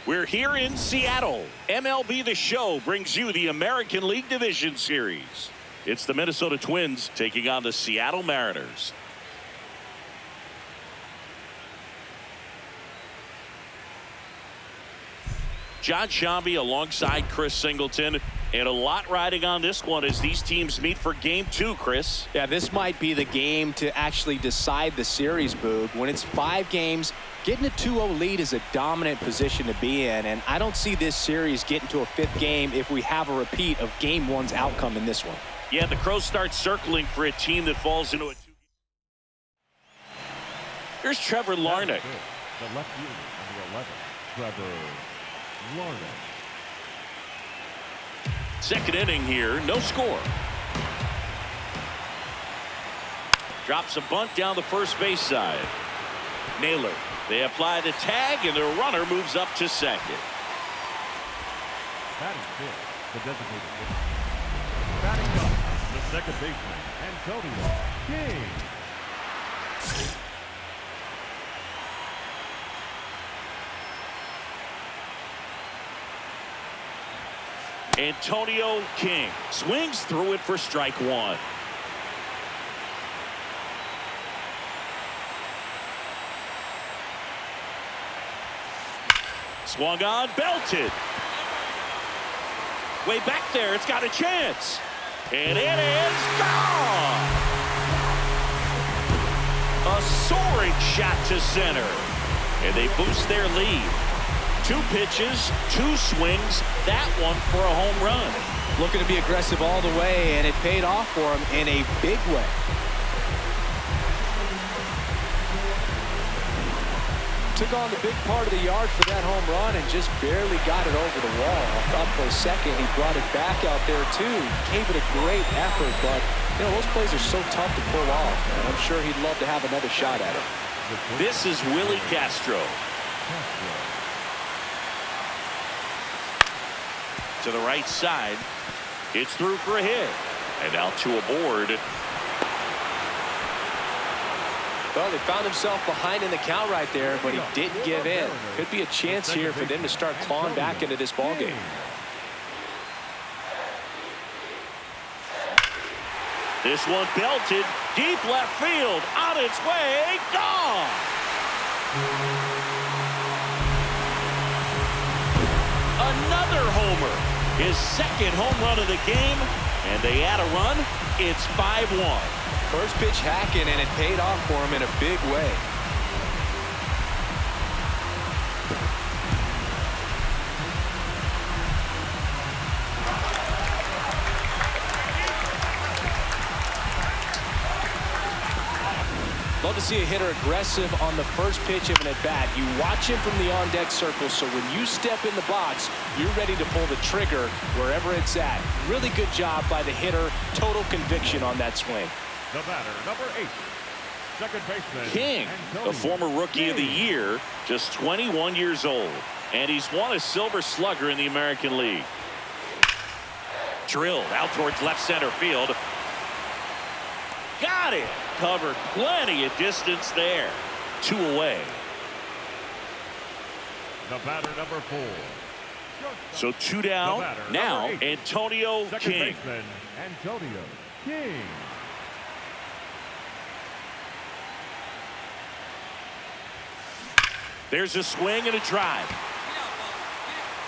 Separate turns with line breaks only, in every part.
We're here in Seattle. MLB The Show brings you the American League Division Series. It's the Minnesota Twins taking on the Seattle Mariners. John Shambi alongside Chris Singleton, and a lot riding on this one as these teams meet for game 2, Chris.
Yeah, this might be the game to actually decide the series, Boog. When it's 5 games, getting a 2-0 lead is a dominant position to be in, and I don't see this series getting to a 5th game if we have a repeat of game 1's outcome in this one.
Yeah, the Crows start circling for a team that falls into a 2. Here's Trevor Larnach.
The left unit, number 11, Trevor Larnach.
Second inning here, no score. Drops a bunt down the first base side. Naylor. They apply the tag, and the runner moves up to second.
Batting fifth, the designated hitter. Batting up, the second baseman, Antonio King.
Antonio King swings through it for strike 1. Swung on, belted. Way back there, it's got a chance. And it is gone. A soaring shot to center. And they boost their lead. 2 pitches, 2 swings, that one for a home run.
Looking to be aggressive all the way, and it paid off for him in a big way. Took on the big part of the yard for that home run and just barely got it over the wall. I thought for a second he brought it back out there too. Gave it a great effort, but you know those plays are so tough to pull off. And I'm sure he'd love to have another shot at it.
This is Willie Castro. To the right side. It's through for a hit. And now 2 aboard.
Well, they found himself behind in the count right there, but he didn't give in. Could be a chance here for them to start clawing back into this ballgame.
This one belted. Deep left field. On its way. Gone. Another homer. His second home run of the game. And they add a run. It's 5-1.
First pitch hacking, and it paid off for him in a big way. Love to see a hitter aggressive on the first pitch of an at-bat. You watch him from the on-deck circle, so when you step in the box, you're ready to pull the trigger wherever it's at. Really good job by the hitter. Total conviction on that swing.
The batter, number 8, second baseman
King,
Antonio
a former Rookie
King.
of the Year, just 21 years old. And he's won a Silver Slugger in the American League. Drilled out towards left center field. Got it. Covered plenty of distance there. 2 away.
The batter, number 4.
So 2 down. Now Antonio
Second
King.
baseman Antonio King.
There's a swing and a drive.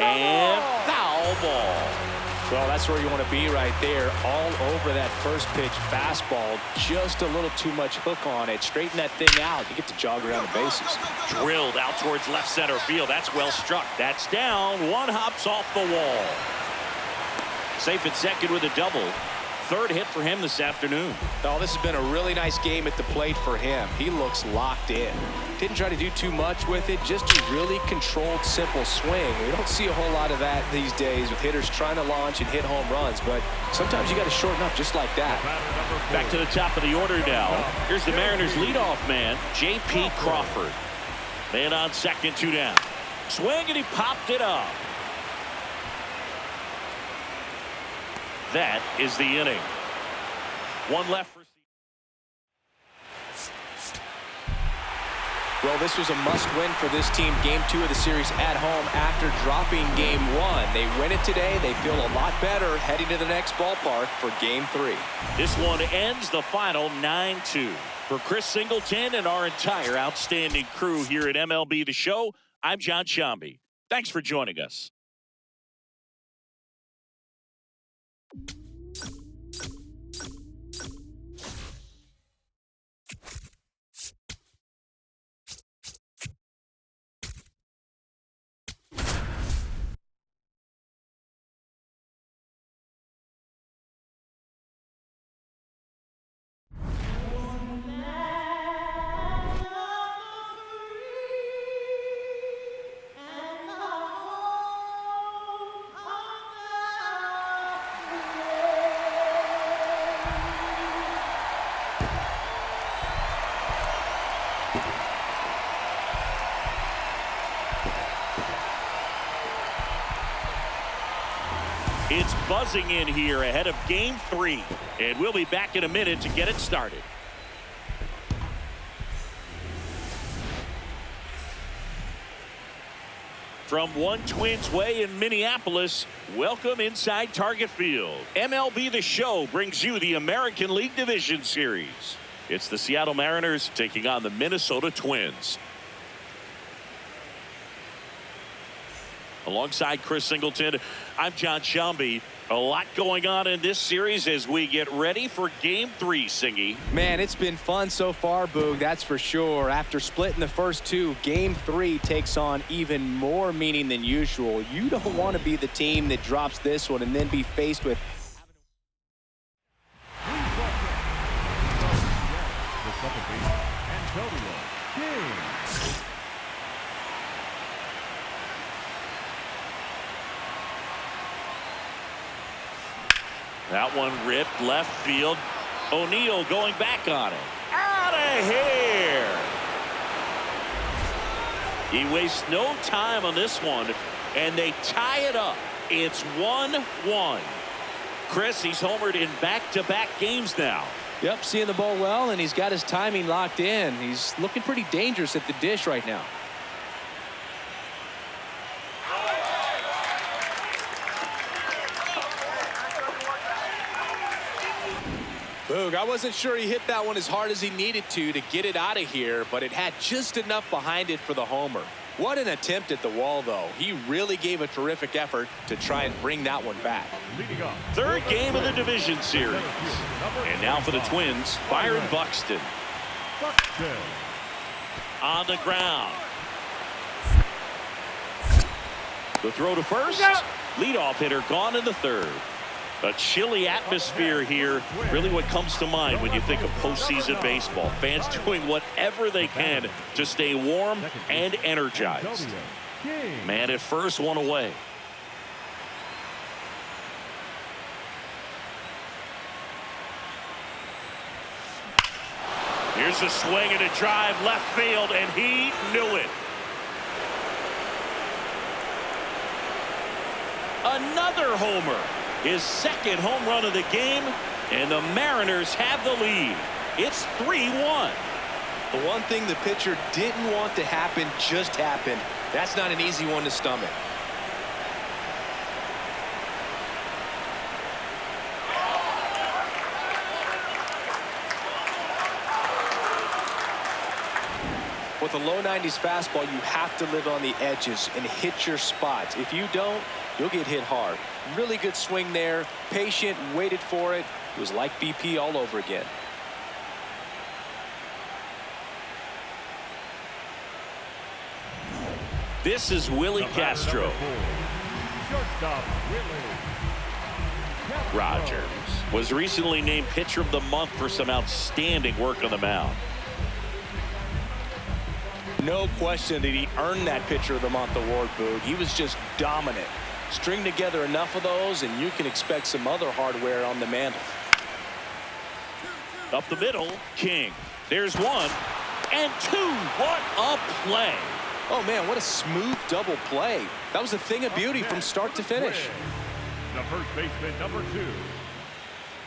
And foul ball.
Well, that's where you want to be right there. All over that first pitch fastball. Just a little too much hook on it. Straighten that thing out. You get to jog around the bases.
Drilled out towards left center field. That's well struck. That's down. 1 hops off the wall. Safe at second with a double. 3rd hit for him this afternoon.
Oh, this has been a really nice game at the plate for him. He looks locked in. Didn't try to do too much with it. Just a really controlled, simple swing. We don't see a whole lot of that these days with hitters trying to launch and hit home runs. But sometimes you got to shorten up just like that.
Back to the top of the order now. Here's the Mariners leadoff man, J.P. Crawford. Man on second, 2 down. Swing, and he popped it up. That is the inning. 1 left for.
Well, this was a must-win for this team. Game 2 of the series at home after dropping Game 1. They win it today. They feel a lot better heading to the next ballpark for Game 3.
This one ends the final 9-2. For Chris Singleton and our entire outstanding crew here at MLB The Show, I'm John Shambi. Thanks for joining us. It's buzzing in here ahead of Game 3, and we'll be back in a minute to get it started. From One Twins Way in Minneapolis, welcome inside Target Field. MLB The Show brings you the American League Division Series. It's the Seattle Mariners taking on the Minnesota Twins. Alongside Chris Singleton, I'm John Shambi. A lot going on in this series as we get ready for Game 3, Singy.
Man, it's been fun so far, Boog, that's for sure. After splitting the first two, Game 3 takes on even more meaning than usual. You don't want to be the team that drops this one and then be faced with
The second baseman, Antonio King.
That one ripped left field. O'Neill going back on it. Out of here. He wastes no time on this one, and they tie it up. It's 1-1. Chris, he's homered in back-to-back games now.
Yep, seeing the ball well, and he's got his timing locked in. He's looking pretty dangerous at the dish right now. Boog, I wasn't sure he hit that one as hard as he needed to get it out of here, but it had just enough behind it for the homer. What an attempt at the wall, though. He really gave a terrific effort to try and bring that one back.
Third game of the division series. And now for the Twins, Byron Buxton. On the ground. The throw to first. Leadoff hitter gone in the third. A chilly atmosphere here, really what comes to mind when you think of postseason baseball. Fans doing whatever they can to stay warm and energized. Man at first, one away. Here's a swing and a drive left field, and he knew it. Another homer. His second home run of the game, and the Mariners have the lead. It's 3-1.
The one thing the pitcher didn't want to happen just happened. That's not an easy one to stomach. With a low 90s fastball, you have to live on the edges and hit your spots. If you don't, you'll get hit hard. Really good swing there. Patient, waited for it. It was like BP all over again.
This is Willie Castro. Rogers was recently named Pitcher of the Month for some outstanding work on the mound.
No question that he earned that Pitcher of the Month award, Boog. He was just dominant. String together enough of those, and you can expect some other hardware on the mantle.
Up the middle, King. There's one and two. What a play.
Oh, man, what a smooth double play. That was a thing of beauty from start to finish.
The first baseman, number 2.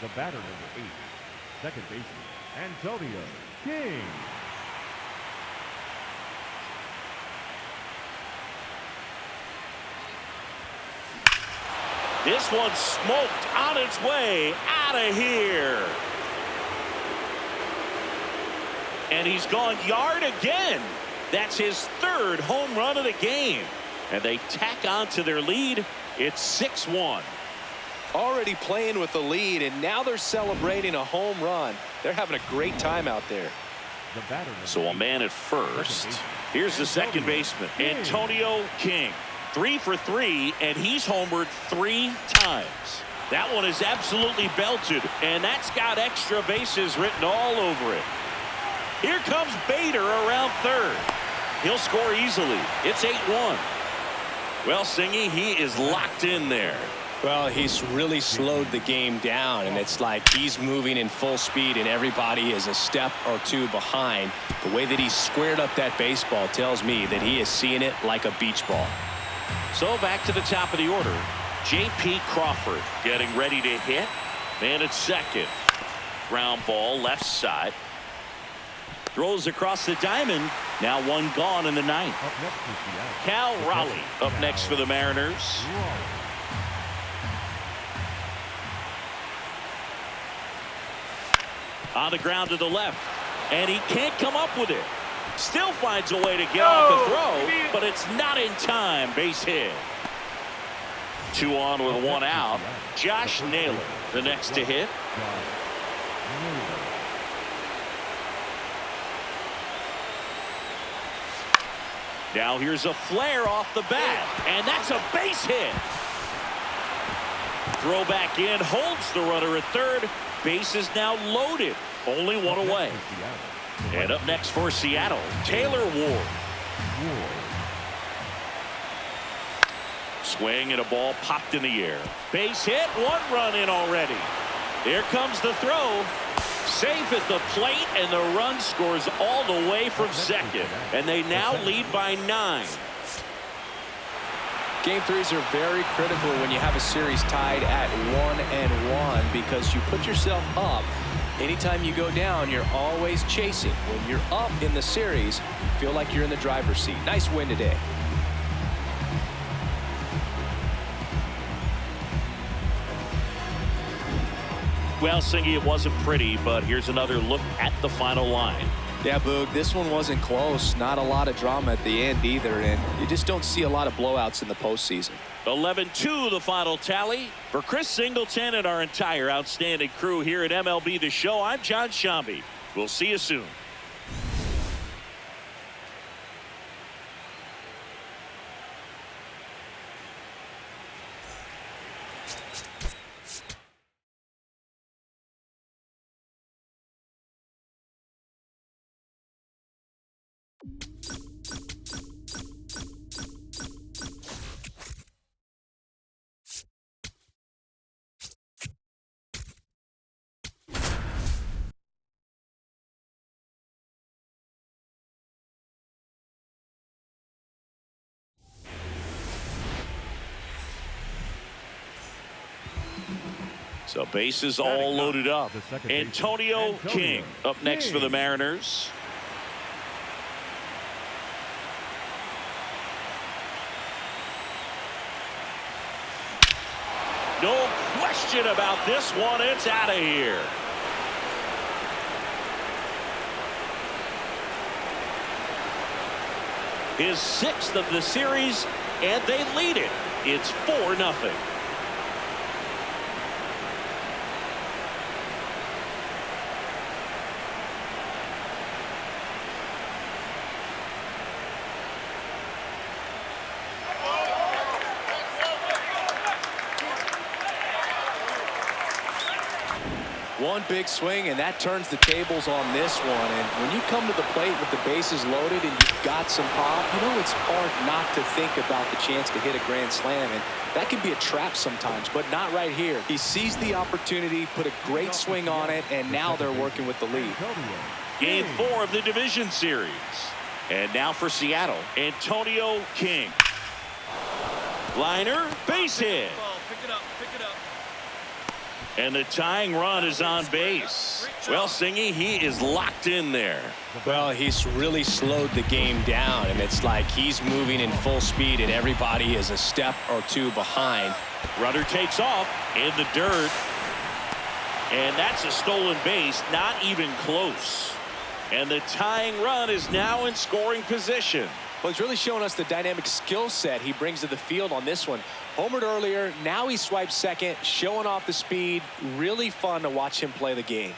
The batter, number 8. Second baseman, Antonio King.
This one's smoked on its way out of here. And he's gone yard again. That's his third home run of the game. And they tack on to their lead. It's 6-1.
Already playing with the lead, and now they're celebrating a home run. They're having a great time out there.
So a man at first. Here's the second baseman, Antonio King. 3 for 3, and he's homered 3 times. That one is absolutely belted, and that's got extra bases written all over it. Here comes Bader around third. He'll score easily. It's 8-1. Well, Singy, he is locked in there.
Well, he's really slowed the game down, and it's like he's moving in full speed, and everybody is a step or two behind. The way that he squared up that baseball tells me that he is seeing it like a beach ball.
So back to the top of the order. J.P. Crawford getting ready to hit. Man at second. Ground ball left side. Throws across the diamond. Now one gone in the ninth. Cal Raleigh up next for the Mariners. On the ground to the left. And he can't come up with it. Still finds a way to get off a throw, but it's not in time. Base hit. 2 on with 1 out. Josh Naylor, the next to hit. Now here's a flare off the bat, and that's a base hit. Throw back in, holds the runner at third. Base is now loaded. Only 1 away. And up next for Seattle, Taylor Ward. Swing and a ball popped in the air. Base hit, 1 run in already. Here comes the throw. Safe at the plate, and the run scores all the way from second. And they now lead by 9.
Game threes are very critical when you have a series tied at 1-1 because you put yourself up. Anytime you go down, you're always chasing. When you're up in the series, you feel like you're in the driver's seat. Nice win today.
Well, Singy, it wasn't pretty, but here's another look at the final line.
Yeah, Boog, this one wasn't close. Not a lot of drama at the end either, and you just don't see a lot of blowouts in the postseason.
11-2 the final tally. For Chris Singleton and our entire outstanding crew here at MLB The Show, I'm John Shambi. We'll see you soon. So bases all loaded up. Antonio King up next for the Mariners. No question about this one. It's out of here. His 6th of the series, and they lead it. It's 4-0.
One big swing, and that turns the tables on this one. And when you come to the plate with the bases loaded and you've got some pop, you know it's hard not to think about the chance to hit a grand slam. And that can be a trap sometimes, but not right here. He seized the opportunity, put a great swing on it, and now they're working with the lead.
Game 4 of the division series. And now for Seattle, Antonio King. Liner, base hit. And the tying run is on base. Well, Singy, he is locked in there.
Well, he's really slowed the game down, and it's like he's moving in full speed, and everybody is a step or two behind.
Runner takes off in the dirt. And that's a stolen base, not even close. And the tying run is now in scoring position.
Well, he's really showing us the dynamic skill set he brings to the field on this one. Homered earlier, now he swipes second, showing off the speed. Really fun to watch him play the game.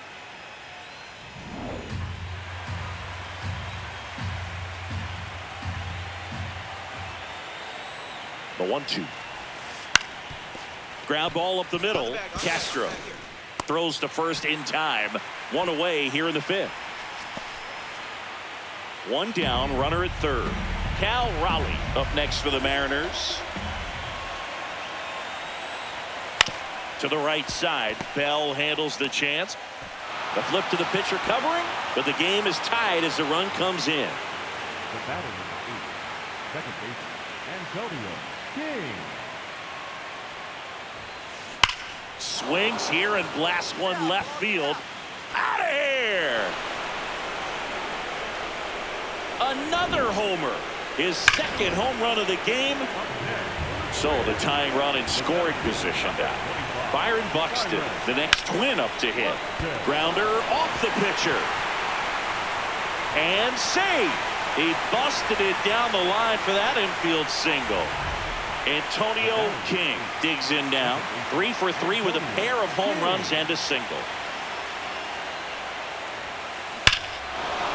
The 1-2. Ground ball up the middle. Castro throws to first in time. One away here in the fifth. One down, runner at third. Cal Raleigh up next for the Mariners. To the right side. Bell handles the chance. The flip to the pitcher covering, but the game is tied as the run comes in.
The batter is 8, second baseman, Antonio King.
Swings here and blasts one left field. Out of here! Another homer. His second home run of the game. So the tying run in scoring position now. Byron Buxton, the next Twin up to hit. Grounder off the pitcher. And save. He busted it down the line for that infield single. Antonio King digs in now. 3 for 3 with a pair of home runs and a single.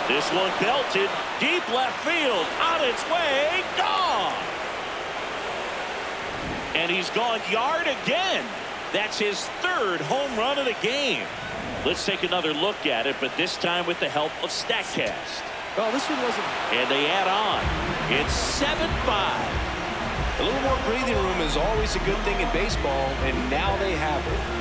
This one belted deep left field, on its way, gone. And he's gone yard again. That's his third home run of the game. Let's take another look at it, but this time with the help of StatCast.
Well, this one wasn't.
And they add on. It's 7-5.
A little more breathing room is always a good thing in baseball, and now they have it.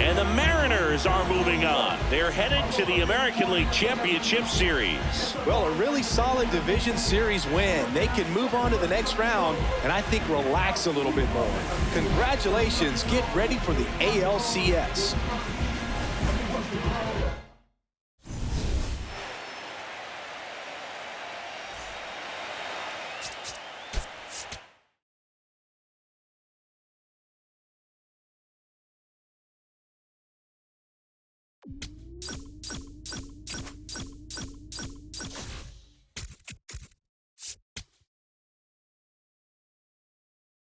And the Mariners are moving on. They're headed to the American League Championship Series.
Well, a really solid division series win. They can move on to the next round and I think relax a little bit more. Congratulations. Get ready for the ALCS.